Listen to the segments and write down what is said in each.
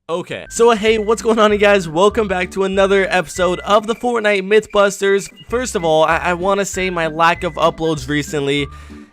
Okay, so hey, what's going on, you guys? Welcome back to another episode of the Fortnite Mythbusters. First of all, I want to say my lack of uploads recently,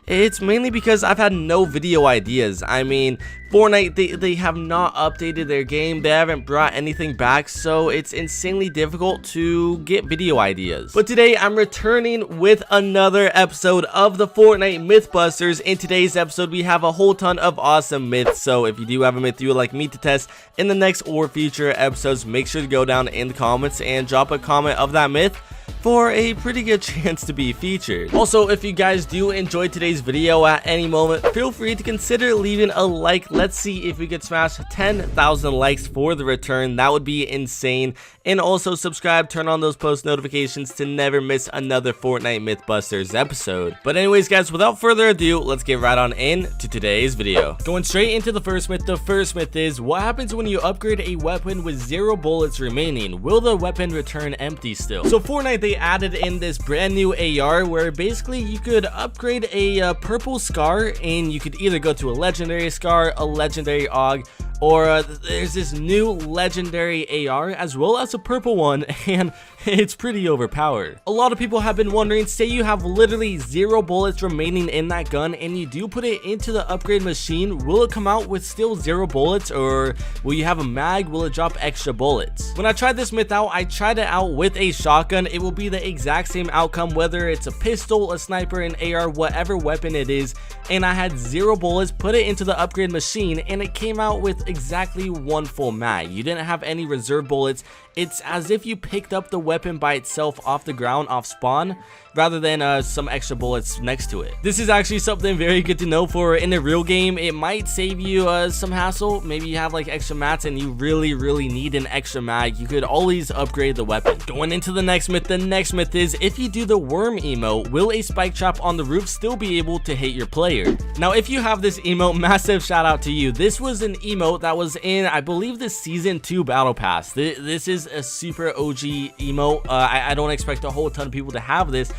it's mainly because I've had no video ideas. I mean, Fortnite, they have not updated their game, they haven't brought anything back, so it's insanely difficult to get video ideas. But today, I'm returning with another episode of the Fortnite Mythbusters. In today's episode, we have a whole ton of awesome myths, so if you do have a myth you would like me to test in the next or future episodes, make sure to go down in the comments and drop a comment of that myth for a pretty good chance to be featured. Also, if you guys do enjoy today's video at any moment, feel free to consider leaving a like. Let's see if we could smash 10,000 likes for the return. That would be insane. And also subscribe, turn on those post notifications to never miss another Fortnite Mythbusters episode. But anyways, guys, without further ado, let's get right on into today's video. Going straight into the first myth. The first myth is, what happens when you upgrade a weapon with 0 bullets remaining? Will the weapon return empty still? So Fortnite, they added in this brand new AR where basically you could upgrade a purple scar and you could either go to a legendary scar, a legendary AUG, or there's this new legendary AR as well as a purple one, and it's pretty overpowered. A lot of people have been wondering, say you have literally 0 bullets remaining in that gun and you do put it into the upgrade machine, will it come out with still 0 bullets, or will you have a mag? Will it drop extra bullets? When I tried this myth out, I tried it out with a shotgun. It will be the exact same outcome whether it's a pistol, a sniper, an AR, whatever weapon it is, and I had 0 bullets, put it into the upgrade machine, and it came out with exactly 1 full mag. You didn't have any reserve bullets. It's as if you picked up the weapon by itself off the ground, off spawn, rather than some extra bullets next to it. This is actually something very good to know for in a real game. It might save you some hassle. Maybe you have like extra mats and you really need an extra mag. You could always upgrade the weapon. Going into the next myth. The next myth is, if you do the worm emote, will a spike trap on the roof still be able to hit your player? Now, if you have this emote, massive shout out to you. This was an emote that was in, I believe, the season 2 battle pass. This is a super OG emote. I don't expect a whole ton of people to have this,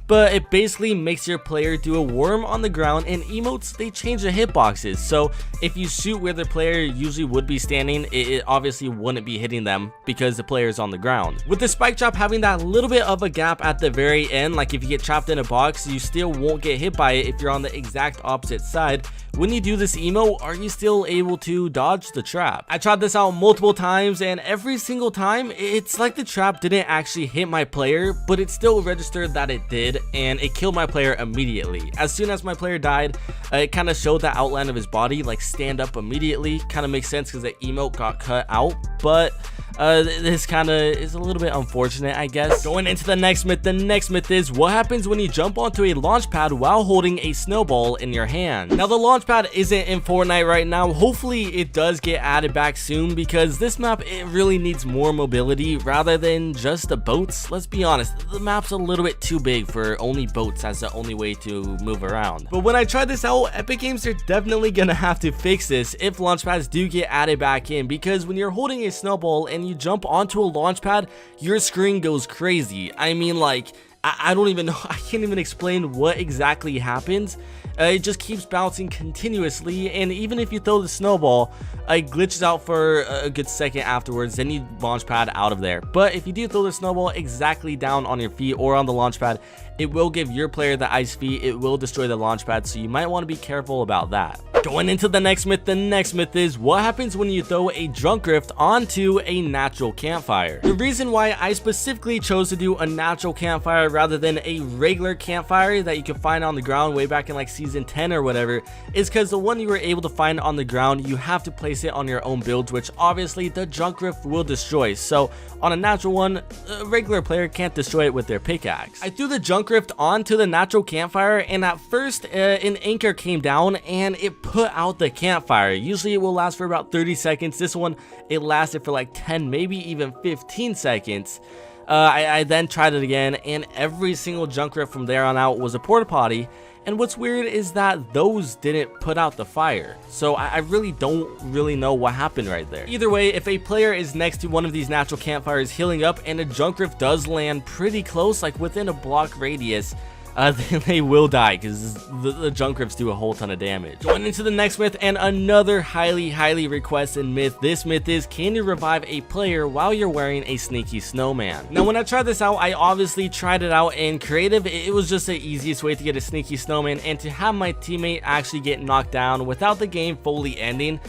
but it basically makes your player do a worm on the ground, and emotes, they change the hitboxes. So if you shoot where the player usually would be standing, it obviously wouldn't be hitting them because the player is on the ground. With the spike trap having that little bit of a gap at the very end, like if you get trapped in a box, you still won't get hit by it if you're on the exact opposite side. When you do this emote, are you still able to dodge the trap? I tried this out multiple times, and every single time, it's like the trap didn't actually hit my player, but it still registered that it did, and it killed my player immediately. As soon as my player died, it kind of showed the outline of his body, like stand up immediately. Kind of makes sense because the emote got cut out, but this kind of is a little bit unfortunate, I guess. Going into the next myth. The next myth is, what happens when you jump onto a launch pad while holding a snowball in your hand? Now, the launch pad isn't in Fortnite right now. Hopefully it does get added back soon, because this map, it really needs more mobility rather than just the boats. Let's be honest, the map's a little bit too big for only boats as the only way to move around. But when I tried this out, Epic Games are definitely gonna have to fix this if launch pads do get added back in, because when you're holding a snowball and you jump onto a launch pad, your screen goes crazy. I mean, like, I don't even know, I can't even explain what exactly happens. It just keeps bouncing continuously, and even if you throw the snowball, it glitches out for a good second afterwards, then you launch pad out of there. But if you do throw the snowball exactly down on your feet or on the launch pad, it will give your player the ice feet. It will destroy the launch pad, so you might want to be careful about that. Going into the next myth. The next myth is, what happens when you throw a junkrift onto a natural campfire? The reason why I specifically chose to do a natural campfire rather than a regular campfire that you can find on the ground way back in like season 10 or whatever is because the one you were able to find on the ground, you have to place it on your own builds, which obviously the junkrift will destroy. So on a natural one, a regular player can't destroy it with their pickaxe. I threw the junkrift onto the natural campfire, and at first an anchor came down and it put out the campfire. Usually it will last for about 30 seconds. This one, it lasted for like 10, maybe even 15 seconds. I then tried it again, and every single junkrift from there on out was a porta potty. And what's weird is that those didn't put out the fire. So I really don't know what happened right there. Either way, if a player is next to one of these natural campfires healing up and a junkrift does land pretty close, like within a block radius, they will die because the junkrifts do a whole ton of damage. Going into the next myth, and another highly requested myth. This myth is, can you revive a player while you're wearing a sneaky snowman? Now, when I tried this out, I obviously tried it out in creative. It was just the easiest way to get a sneaky snowman and to have my teammate actually get knocked down without the game fully ending.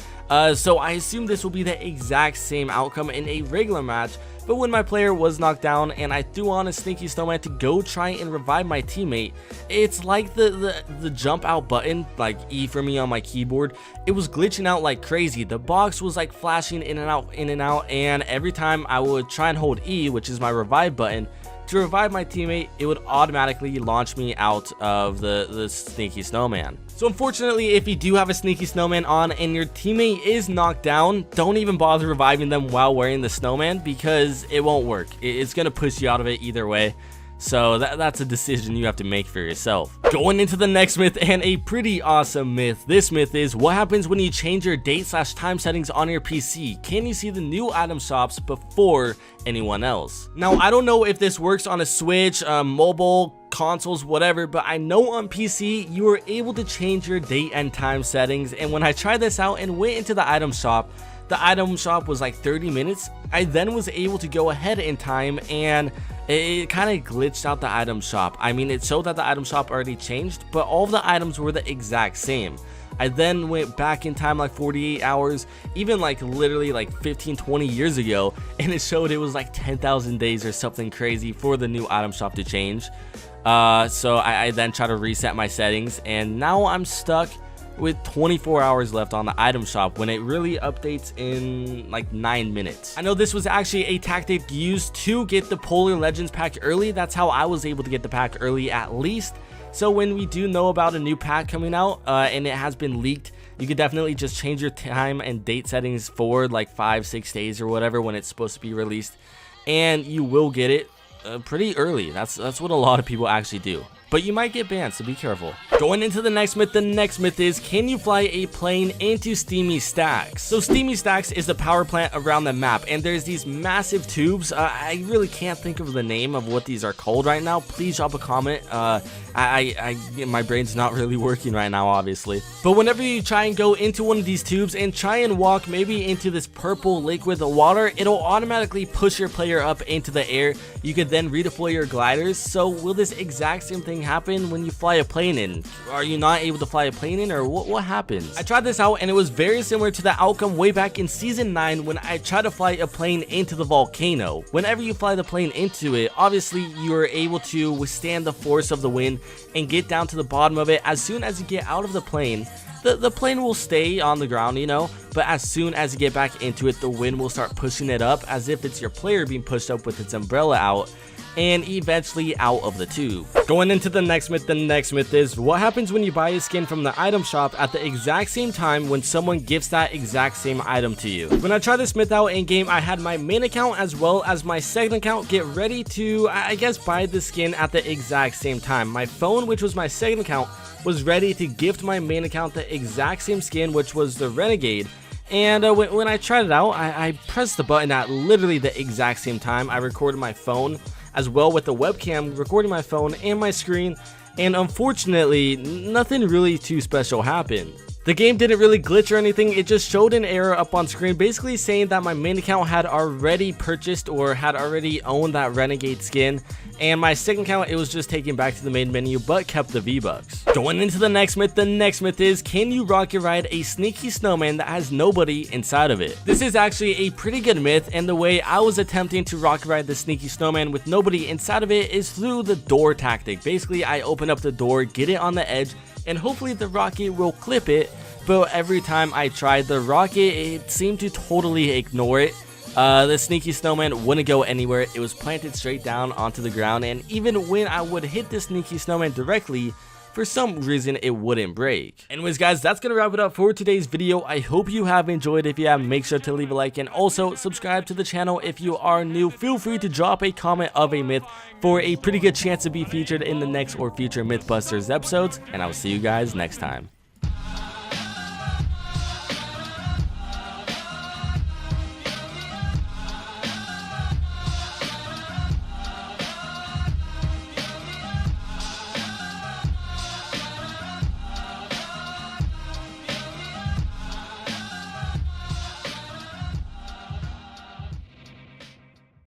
So I assume this will be the exact same outcome in a regular match. But when my player was knocked down and I threw on a sneaky snowman to go try and revive my teammate, it's like the jump out button, like E for me on my keyboard, it was glitching out like crazy. The box was like flashing in and out, and every time I would try and hold E, which is my revive button, to revive my teammate, it would automatically launch me out of the sneaky snowman. So unfortunately, if you do have a sneaky snowman on and your teammate is knocked down, don't even bother reviving them while wearing the snowman because it won't work. It's going to push you out of it either way. So that's a decision you have to make for yourself. Going into the next myth, and a pretty awesome myth. This myth is, what happens when you change your date/time settings on your PC? Can you see the new item shops before anyone else? Now, I don't know if this works on a Switch, mobile, consoles, whatever, but I know on PC you were able to change your date and time settings, and when I tried this out and went into the item shop was like 30 minutes. I then was able to go ahead in time, and it kind of glitched out the item shop. I mean, it showed that the item shop already changed, but all of the items were the exact same. I then went back in time like 48 hours, even like literally like 15-20 years ago, and it showed it was like 10,000 days or something crazy for the new item shop to change. So I then tried to reset my settings, and now I'm stuck with 24 hours left on the item shop when it really updates in like 9 minutes. I know this was actually a tactic used to get the Polar Legends pack early. That's how I was able to get the pack early, at least. So when we do know about a new pack coming out and it has been leaked, you could definitely just change your time and date settings forward like 5-6 days or whatever when it's supposed to be released, and you will get it pretty early. That's what a lot of people actually do. But you might get banned, so be careful. Going into the next myth is, can you fly a plane into steamy stacks? So steamy stacks is the power plant around the map, and there's these massive tubes. I really can't think of the name of what these are called right now. Please drop a comment. My brain's not really working right now, obviously. But whenever you try and go into one of these tubes and try and walk maybe into this purple liquid water, it'll automatically push your player up into the air. You could then redeploy your gliders. So will this exact same thing happen when you fly a plane in? Are you not able to fly a plane in, or what happens? I tried this out, and it was very similar to the outcome way back in season 9 when I tried to fly a plane into the volcano. Whenever you fly the plane into it, obviously you are able to withstand the force of the wind and get down to the bottom of it. As soon as you get out of the plane, the plane will stay on the ground, you know, but as soon as you get back into it, the wind will start pushing it up as if it's your player being pushed up with its umbrella out, and eventually out of the tube. Going into the next myth is, what happens when you buy a skin from the item shop at the exact same time when someone gifts that exact same item to you? When I tried this myth out in game, I had my main account as well as my second account get ready to, I guess, buy the skin at the exact same time. My phone, which was my second account, was ready to gift my main account the exact same skin, which was the Renegade. And when I tried it out, I pressed the button at literally the exact same time. I recorded my phone as well with the webcam, recording my phone and my screen, and unfortunately, nothing really too special happened. The game didn't really glitch or anything, it just showed an error up on screen basically saying that my main account had already purchased or had already owned that Renegade skin, and my second account, it was just taken back to the main menu but kept the V-Bucks. Going into the next myth is, can you rocket ride a sneaky snowman that has nobody inside of it? This is actually a pretty good myth, and the way I was attempting to rocket ride the sneaky snowman with nobody inside of it is through the door tactic. Basically, I open up the door, get it on the edge, and hopefully the rocket will clip it, but every time I tried the rocket, it seemed to totally ignore it. The sneaky snowman wouldn't go anywhere. It was planted straight down onto the ground, and even when I would hit the sneaky snowman directly, for some reason it wouldn't break. Anyways guys, that's gonna wrap it up for today's video. I hope you have enjoyed. If you have, make sure to leave a like and also subscribe to the channel. If you are new, feel free to drop a comment of a myth for a pretty good chance to be featured in the next or future Mythbusters episodes, and I will see you guys next time.